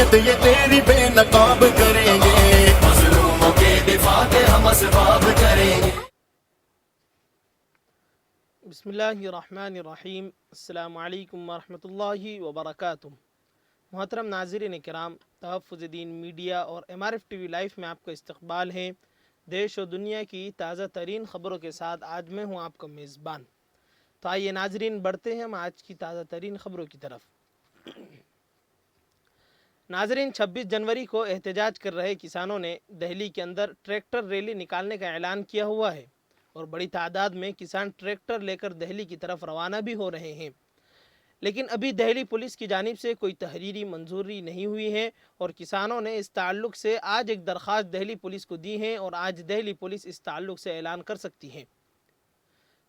जमहूरियत ये तेरी बेनकाब करेंगे, मजलूमों के दिफा के हम असबाब करेंगे। बिस्मिल्लाहिर्रहमानिर्रहीम। अस्सलामु अलैकुम वरहमतुल्लाहि वबरकातुहू। मोहतरम नाज़रीन किराम, तहफ़्फ़ुज़ दीन मीडिया और MRF TV लाइव में आपका इस्तक़बाल है। देश और दुनिया की ताज़ा तरीन ख़बरों के साथ आज मैं हूँ आपका मेज़बान। तो आइए नाज़रीन, बढ़ते हैं हम आज की ताज़ा तरीन ख़बरों की तरफ। नाज़रीन, 26 जनवरी को एहतजाज कर रहे किसानों ने दिल्ली के अंदर ट्रैक्टर रैली निकालने का ऐलान किया हुआ है और बड़ी तादाद में किसान ट्रैक्टर लेकर दिल्ली की तरफ रवाना भी हो रहे हैं। लेकिन अभी दिल्ली पुलिस की जानिब से कोई तहरीरी मंजूरी नहीं हुई है और किसानों ने इस ताल्लुक़ से आज एक दरख्वास्त दिल्ली पुलिस को दी है और आज दिल्ली पुलिस इस ताल्लुक़ से ऐलान कर सकती है।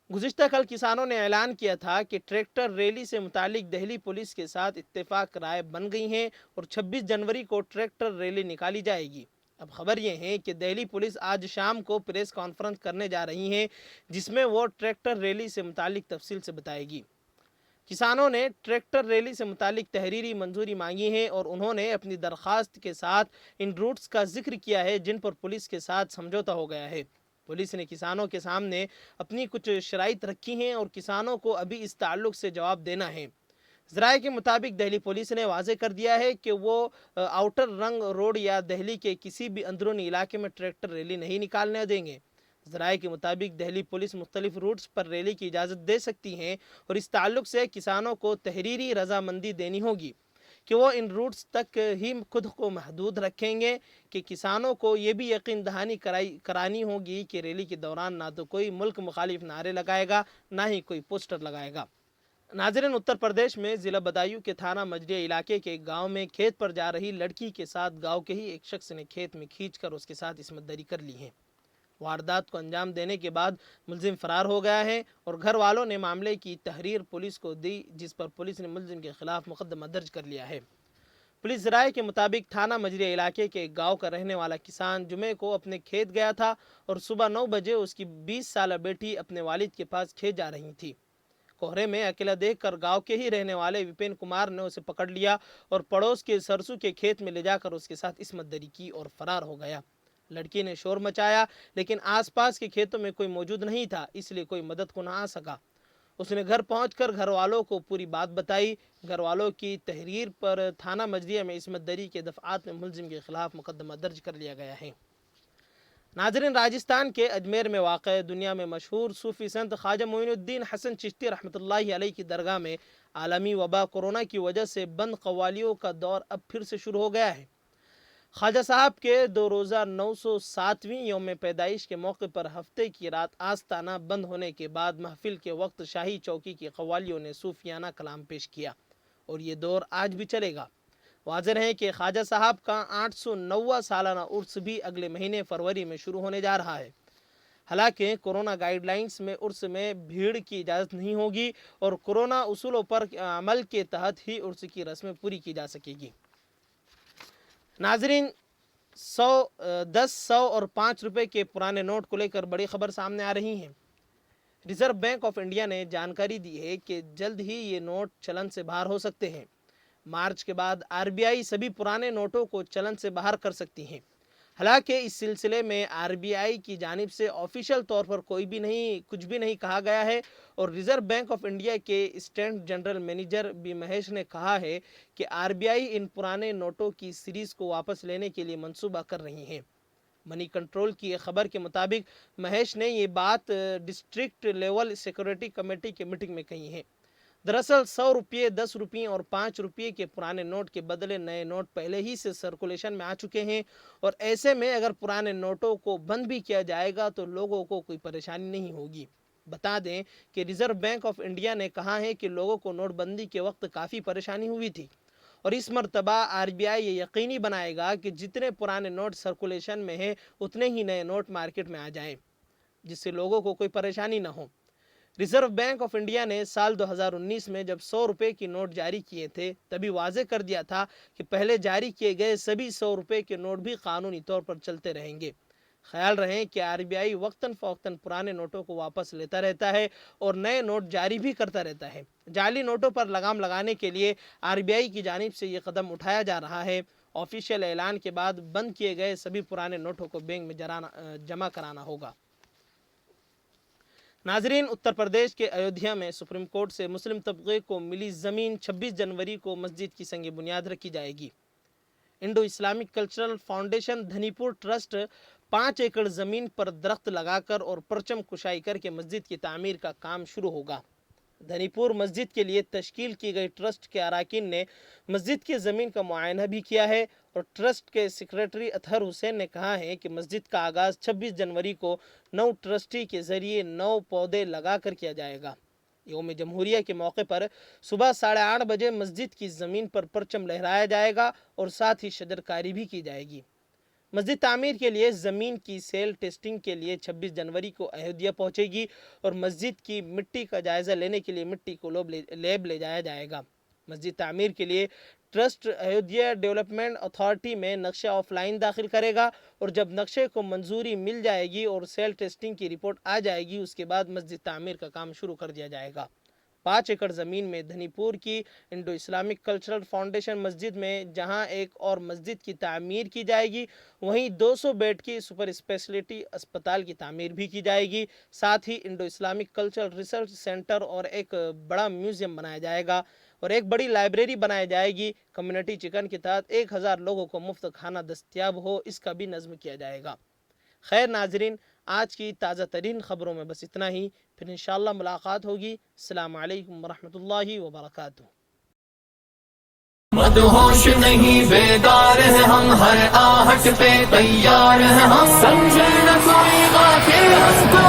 गुज़िश्ता कल किसानों ने ऐलान किया था कि ट्रैक्टर रैली से मुतालिक दिल्ली पुलिस के साथ इत्तेफाक राय बन गई हैं और 26 जनवरी को ट्रैक्टर रैली निकाली जाएगी। अब खबर यह है कि दिल्ली पुलिस आज शाम को प्रेस कॉन्फ्रेंस करने जा रही है, जिसमें वो ट्रैक्टर रैली से मुतालिक तफसील से बताएगी। किसानों ने ट्रैक्टर रैली से मुतालिक तहरीरी मंजूरी मांगी है और उन्होंने अपनी दरख्वास्त के साथ इन रूट्स का जिक्र किया है जिन पर पुलिस के साथ समझौता हो गया है। पुलिस ने किसानों के सामने अपनी कुछ शराइत रखी हैं और किसानों को अभी इस ताल्लुक़ से जवाब देना है। ज़राए के मुताबिक दिल्ली पुलिस ने वाज़े कर दिया है कि वो आउटर रंग रोड या दिल्ली के किसी भी अंदरूनी इलाके में ट्रैक्टर रैली नहीं निकालने देंगे। ज़राए के मुताबिक दिल्ली पुलिस मुख्तलिफ रूट्स पर रैली की इजाज़त दे सकती है और इस ताल्लुक़ से किसानों को तहरीरी रजामंदी देनी होगी कि वो इन रूट्स तक ही खुद को महदूद रखेंगे कि किसानों को ये भी यकीन दहानी करानी होगी कि रैली के दौरान ना तो कोई मुल्क मुखालिफ नारे लगाएगा, ना ही कोई पोस्टर लगाएगा। नाज़रीन, उत्तर प्रदेश में ज़िला बदायूं के थाना मजरिया इलाके के एक गाँव में खेत पर जा रही लड़की के साथ गाँव के ही एक शख्स ने खेत में खींचकर उसके साथ इस्मतदरी कर ली है। वारदात को अंजाम देने के बाद मुलजिम फरार हो गया है और घर वालों ने मामले की तहरीर पुलिस को दी, जिस पर पुलिस ने मुलजिम के खिलाफ मुकदमा दर्ज कर लिया है। पुलिस ज़राए के मुताबिक थाना मजरिया इलाके के एक गाँव का रहने वाला किसान जुमे को अपने खेत गया था और सुबह 9 बजे उसकी 20 साल बेटी अपने वालिद के पास खेत जा रही थी। कोहरे में अकेला देखकर गांव के ही रहने वाले विपिन कुमार ने उसे पकड़ लिया और पड़ोस के सरसों के खेत में ले जाकर उसके साथ इस्मतदरी की और फरार हो गया। लड़की ने शोर मचाया लेकिन आसपास के खेतों में कोई मौजूद नहीं था, इसलिए कोई मदद को ना आ सका। उसने घर पहुंचकर घर वालों को पूरी बात बताई। घर वालों की तहरीर पर थाना मजरिया में इस्मतदरी के दफ़ात में मुलजिम के खिलाफ मुकदमा दर्ज कर लिया गया है। नाज़रीन, राजस्थान के अजमेर में वाक़ दुनिया में मशहूर सूफ़ी संत ख्वाजा मोइनुद्दीन हसन चिश्ती रहमतुल्लाहि अलैह की दरगाह में आलमी वबा कोरोना की वजह से बंद कव्वालियों का दौर अब फिर से शुरू हो गया है। ख्वाजा साहब के 2 रोज़ा 907वीं यौम पैदाइश के मौके पर हफ्ते की रात आस्ताना बंद होने के बाद महफिल के वक्त शाही चौकी की कव्वालियों ने सूफियाना कलाम पेश किया और ये दौर आज भी चलेगा। वाज़ेह है कि ख्वाजा साहब का 809वां सालाना उर्स भी अगले महीने फरवरी में शुरू होने जा रहा है। हालांकि कोरोना गाइडलाइंस में उर्स में भीड़ की इजाज़त नहीं होगी और कोरोना उसूलों पर अमल के तहत ही उर्स की रस्में पूरी की जा सकेगी। नाजरीन, 10, 100 और 5 रुपए के पुराने नोट को लेकर बड़ी खबर सामने आ रही है। रिजर्व बैंक ऑफ इंडिया ने जानकारी दी है कि जल्द ही ये नोट चलन से बाहर हो सकते हैं। मार्च के बाद आरबीआई सभी पुराने नोटों को चलन से बाहर कर सकती है। हालांकि इस सिलसिले में आरबीआई की जानिब से ऑफिशियल तौर पर कुछ भी नहीं कहा गया है और रिजर्व बैंक ऑफ इंडिया के stand general manager B Mahesh ने कहा है कि आरबीआई इन पुराने नोटों की सीरीज़ को वापस लेने के लिए मंसूबा कर रही है। मनी कंट्रोल की खबर के मुताबिक महेश ने ये बात डिस्ट्रिक्ट लेवल सिक्योरिटी कमेटी की मीटिंग में कही है। दरअसल 100 रुपये, 10 रुपये और 5 रुपये के पुराने नोट के बदले नए नोट पहले ही से सर्कुलेशन में आ चुके हैं और ऐसे में अगर पुराने नोटों को बंद भी किया जाएगा तो लोगों को कोई परेशानी नहीं होगी। बता दें कि रिजर्व बैंक ऑफ इंडिया ने कहा है कि लोगों को नोटबंदी के वक्त काफ़ी परेशानी हुई थी और इस मरतबा आरबीआई ये यकीनी बनाएगा कि जितने पुराने नोट सर्कुलेशन में हैं उतने ही नए नोट मार्केट में आ जाएं, जिससे लोगों को कोई परेशानी ना हो। रिजर्व बैंक ऑफ इंडिया ने साल 2019 में जब 100 रुपये की नोट जारी किए थे तभी वाज़ेह कर दिया था कि पहले जारी किए गए सभी 100 रुपये के नोट भी कानूनी तौर पर चलते रहेंगे। ख्याल रहे कि आरबीआई वक्तन फ़वक्तन पुराने नोटों को वापस लेता रहता है और नए नोट जारी भी करता रहता है। जाली नोटों पर लगाम लगाने के लिए आरबीआई की जानिब से ये कदम उठाया जा रहा है ऑफिशियल ऐलान के बाद बंद किए गए सभी पुराने नोटों को बैंक में जमा कराना होगा। नाजरीन, उत्तर प्रदेश के अयोध्या में सुप्रीम कोर्ट से मुस्लिम तबके को मिली ज़मीन 26 जनवरी को मस्जिद की संग बुनियाद रखी जाएगी। Indo Islamic cultural foundation Dhanipur trust 5 एकड़ ज़मीन पर दरख्त लगाकर और परचम कुशाई करके मस्जिद की तामीर का काम शुरू होगा। धनीपुर मस्जिद के लिए तश्कील की गई ट्रस्ट के अराकीन ने मस्जिद की ज़मीन का मुआयना भी किया है और ट्रस्ट के सेक्रेटरी अतहर हुसैन ने कहा है कि मस्जिद का आगाज़ 26 जनवरी को 9 ट्रस्टी के ज़रिए 9 पौधे लगाकर किया जाएगा। यौम जमहूरिया के मौके पर सुबह 8:30 बजे मस्जिद की ज़मीन पर परचम लहराया जाएगा और साथ ही शजरकारी भी की जाएगी। मस्जिद तामीर के लिए ज़मीन की सेल टेस्टिंग के लिए 26 जनवरी को अयोध्या पहुंचेगी और मस्जिद की मिट्टी का जायज़ा लेने के लिए मिट्टी को लैब ले जाया जाएगा। मस्जिद तामीर के लिए ट्रस्ट अयोध्या डेवलपमेंट अथॉरिटी में नक्शा ऑफलाइन दाखिल करेगा और जब नक्शे को मंजूरी मिल जाएगी और सेल टेस्टिंग की रिपोर्ट आ जाएगी उसके बाद मस्जिद तामीर का काम शुरू कर दिया जाएगा। 5 एकड़ ज़मीन में धनीपुर की इंडो इस्लामिक कल्चरल फाउंडेशन मस्जिद में जहां एक और मस्जिद की तामीर की जाएगी, वहीं 200 बेड की सुपर स्पेशलिटी अस्पताल की तामीर भी की जाएगी। साथ ही Indo Islamic cultural research centre और एक बड़ा म्यूज़ियम बनाया जाएगा और एक बड़ी लाइब्रेरी बनाई जाएगी। कम्युनिटी चिकन के तहत 1000 लोगों को मुफ्त खाना दस्तयाब हो, इसका भी नज़्म किया जाएगा। खैर नाजरीन, आज की ताज़ा तरीन ख़बरों में बस इतना ही, फिर इंशाअल्लाह मुलाकात होगी। अस्सलामु अलैकुम वरहमतुल्लाहि वबरकातुहू। मदहोश नहीं बेदार है हम, हर आहट पे तैयार है हम, समझे न कोई गाफिल हमको